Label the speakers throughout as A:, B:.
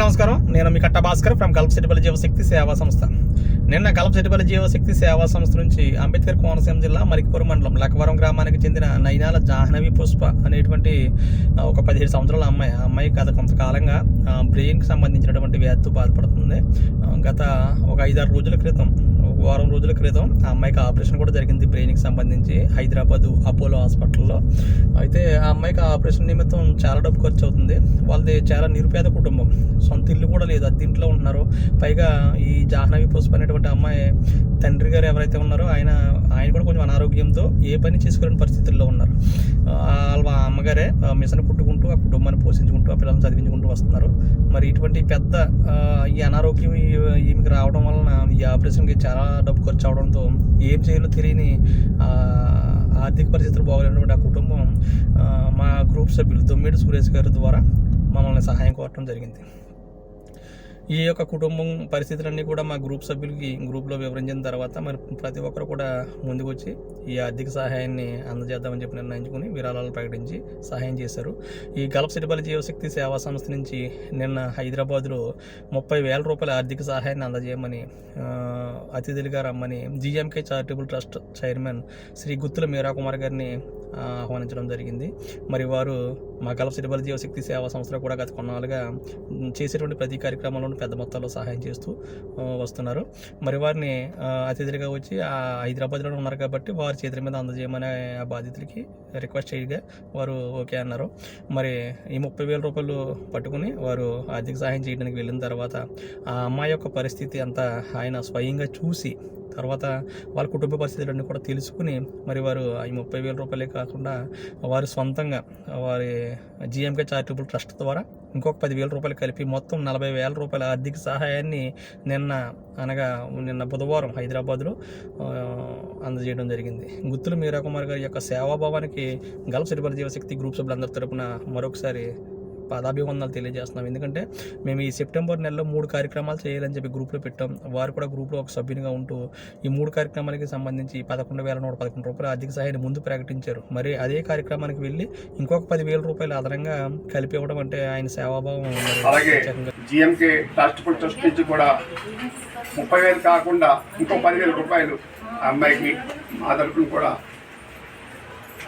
A: నమస్కారం. నేను మీ కట్ట భాస్కర్ ఫ్రమ్ గల్ఫ్సిటీపల్లి జీవశక్తి సేవా సంస్థ. నిన్న గల్ఫ్సిటీపల్లి జీవశక్తి సేవా సంస్థ నుంచి అంబేద్కర్ కోనసీమ జిల్లా మరికపురం మండలం లక్కవరం గ్రామానికి చెందిన నైనాల జాహ్నవి పుష్ప అనేటువంటి ఒక 17 సంవత్సరాల అమ్మాయి. ఆ అమ్మాయి గత కొంతకాలంగా బ్రెయిన్కి సంబంధించినటువంటి వ్యాధితో బాధపడుతుంది. గత ఒక 5-6 రోజుల క్రితం, వారం రోజుల క్రితం ఆ అమ్మాయికి ఆపరేషన్ కూడా జరిగింది బ్రెయిన్కి సంబంధించి హైదరాబాద్ అపోలో హాస్పిటల్లో. అయితే ఆ అమ్మాయికి ఆపరేషన్ నిమిత్తం చాలా డబ్బు ఖర్చు అవుతుంది. వాళ్ళది చాలా నిరుపేద కుటుంబం, సొంత ఇల్లు కూడా లేదు, అద్దెంట్లో ఉంటున్నారు. పైగా ఈ జాహ్నవి పుష్ప అనేటువంటి అమ్మాయి తండ్రి గారు ఎవరైతే ఉన్నారో ఆయన కూడా కొంచెం అనారోగ్యంతో ఏ పని చేసుకోలేని పరిస్థితుల్లో ఉన్నారు. వాళ్ళ అమ్మగారే మిషన్ కుట్టుకుంటూ ఆ కుటుంబాన్ని పోషించుకుంటూ ఆ పిల్లల్ని చదివించుకుంటూ వస్తున్నారు. మరి ఇటువంటి పెద్ద ఈ అనారోగ్యం ఈమెకి రావడం వలన ఈ ఆపరేషన్కి చాలా డబ్బు ఖర్చు అవడంతో ఏం చేయాలో తెలియని ఆర్థిక పరిస్థితులు బాగోలేనటువంటి ఆ కుటుంబం మా గ్రూప్ సభ్యులు దొమ్మిడి సురేష్ గారి ద్వారా మమ్మల్ని సహాయం కోరటం జరిగింది. ఈ యొక్క కుటుంబం పరిస్థితులన్నీ కూడా మా గ్రూప్లో వివరించిన తర్వాత మరి ప్రతి ఒక్కరు కూడా ముందుకు వచ్చి ఈ ఆర్థిక సహాయాన్ని అందజేద్దామని చెప్పి నిర్ణయించుకుని విరాళాలు ప్రకటించి సహాయం చేశారు. ఈ గల్ఫ్సిటీపల్లి జీవశక్తి సేవా సంస్థ నుంచి నిన్న హైదరాబాద్లో 30,000 రూపాయల ఆర్థిక సహాయాన్ని అందజేయమని అతిథులుగా రమ్మని GMK charitable trust chairman Shri Guttula Meera Kumar గారిని ఆహ్వానించడం జరిగింది. మరి వారు మా గల్ఫ్సిటీపల్లి జీవశక్తి సేవా సంస్థలో కూడా గత కొన్నాళ్ళుగా చేసేటువంటి ప్రతి కార్యక్రమంలోనూ పెద్ద మొత్తాల్లో సహాయం చేస్తూ వస్తున్నారు. మరి వారిని అతిథులుగా వచ్చి హైదరాబాద్లో ఉన్నారు కాబట్టి వారి చేతుల మీద అందజేయమనే ఆ బాధితులకి రిక్వెస్ట్ చేయగా వారు ఓకే అన్నారు. మరి ఈ 30,000 రూపాయలు పట్టుకుని వారు ఆర్థిక సహాయం చేయడానికి వెళ్ళిన తర్వాత ఆ అమ్మాయి యొక్క పరిస్థితి అంతా ఆయన స్వయంగా చూసి తర్వాత వాళ్ళ కుటుంబ పరిస్థితులన్నీ కూడా తెలుసుకుని మరి వారు ఈ 30,000 రూపాయలే కాకుండా వారు సొంతంగా వారి జిఎంకే చారిటబుల్ ట్రస్ట్ ద్వారా ఇంకొక 10,000 రూపాయలు కలిపి మొత్తం 40,000 రూపాయల ఆర్థిక సహాయాన్ని నిన్న బుధవారం హైదరాబాద్లో అందజేయడం జరిగింది. గుత్తుల మీరా కుమార్ గారి యొక్క సేవాభావానికి గల్ఫ్సిటీపల్లి జీవశక్తి గ్రూప్ సభ్యులందరి తరపున మరొకసారి పాదాభివందనాలు తెలియజేస్తున్నాం. ఎందుకంటే మేము ఈ సెప్టెంబర్ నెలలో 3 కార్యక్రమాలు చేయాలని చెప్పి గ్రూప్లో పెట్టాం. వారు కూడా గ్రూప్లో ఒక సభ్యునిగా ఉంటూ ఈ 3 కార్యక్రమాలకి సంబంధించి 11,111 రూపాయల ఆర్థిక సహాయాన్ని ముందు ప్రకటించారు. మరి అదే కార్యక్రమానికి వెళ్ళి ఇంకొక 10,000 రూపాయలు అదనంగా కలిపి ఇవ్వడం అంటే ఆయన సేవాభావం.
B: అలాగే జిఎంకే చారిటబుల్ ట్రస్ట్ నుంచి కూడా 30,000 కాకుండా ఇంకో 10,000 రూపాయలు ఆ అమ్మాయికి మా తరపున కూడా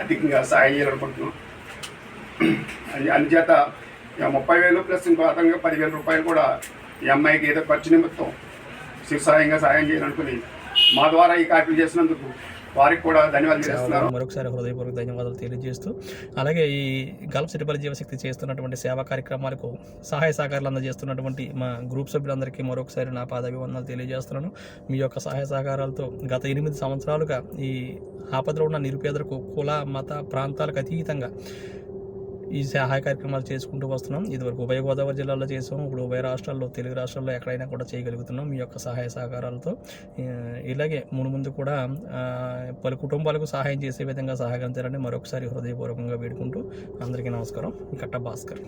B: అధికంగా సహాయం చేయాలనుకుంటున్నాం. అందుచేత 30,000 ప్లస్ ఇంకో అదనంగా 10,000 రూపాయలు కూడా ఈ అమ్మాయికి ఏదో ఖర్చు నిమిత్తం శివసాయంగా సహాయం చేయాలనుకుని మా ద్వారా ఈ కార్యక్రమం చేసినందుకు వారికి కూడా ధన్యవాదాలు చేస్తున్నాను.
A: మరొకసారి హృదయపూర్వక ధన్యవాదాలు తెలియజేస్తూ అలాగే ఈ గల్ఫ్సిటీపల్లి జీవశక్తి చేస్తున్నటువంటి సేవా కార్యక్రమాలకు సహాయ సహకారాలు అందజేస్తున్నటువంటి మా గ్రూప్ సభ్యులందరికీ మరొకసారి నా పాదాభివందనాలు తెలియజేస్తున్నాను. మీ యొక్క సహాయ సహకారాలతో గత 8 సంవత్సరాలుగా ఈ ఆపదలో ఉన్న నిరుపేదలకు కుల మత ప్రాంతాలకు అతీతంగా ఈ సహాయ కార్యక్రమాలు చేసుకుంటూ వస్తున్నాం. ఇదివరకు ఉభయ గోదావరి జిల్లాలో చేసాం, ఇప్పుడు ఉభయ రాష్ట్రాల్లో తెలుగు రాష్ట్రాల్లో ఎక్కడైనా కూడా చేయగలుగుతున్నాం మీ యొక్క సహాయ సహకారాలతో. ఇలాగే ముందు కూడా పలు కుటుంబాలకు సహాయం చేసే విధంగా సహకరించాలని మరొకసారి హృదయపూర్వకంగా వేడుకుంటూ అందరికీ నమస్కారం. కట్ట భాస్కర్.